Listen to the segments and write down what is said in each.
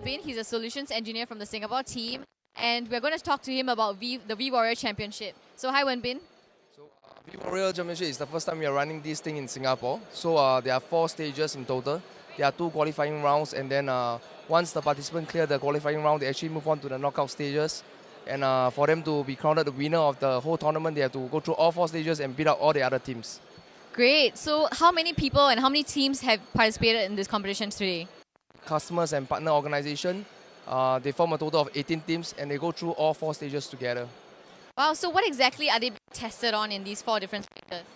Bin. He's a solutions engineer from the Singapore team, and we're going to talk to him about the vWarrior Championship. So hi, Wen Bin. So vWarrior Championship is the first time we are running this thing in Singapore. So there are 4 stages in total. There are 2 qualifying rounds, and then once the participants clear the qualifying round, they actually move on to the knockout stages. And for them to be crowned the winner of the whole tournament, they have to go through all 4 stages and beat out all the other teams. Great. So how many people and how many teams have participated in this competition today? Customers and partner organization, they form a total of 18 teams, and they go through all 4 stages together. Wow, so what exactly are they being tested on in these 4 different stages?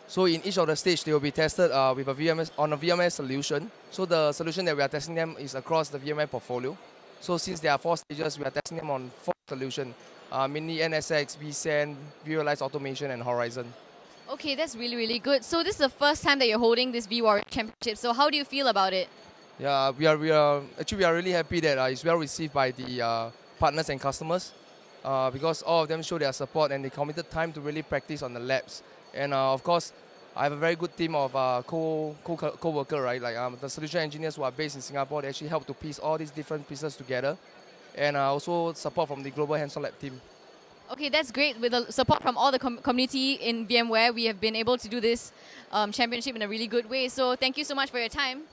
So in each of the stages, they will be tested with a VMware solution. So the solution that we are testing them is across the VMware portfolio. So since there are 4 stages, we are testing them on 4 solutions, mainly NSX, vSAN, vRealize Automation, and Horizon. Okay, that's really, really good. So this is the first time that you're holding this vWarrior Championship. So how do you feel about it? Yeah, we are really happy that it's well received by the partners and customers because all of them show their support and they committed time to really practice on the labs. And of course, I have a very good team of co-worker, right? Like the solution engineers who are based in Singapore, they actually help to piece all these different pieces together, and also support from the global hands-on lab team. Okay, that's great. With the support from all the community in VMware, we have been able to do this championship in a really good way. So thank you so much for your time.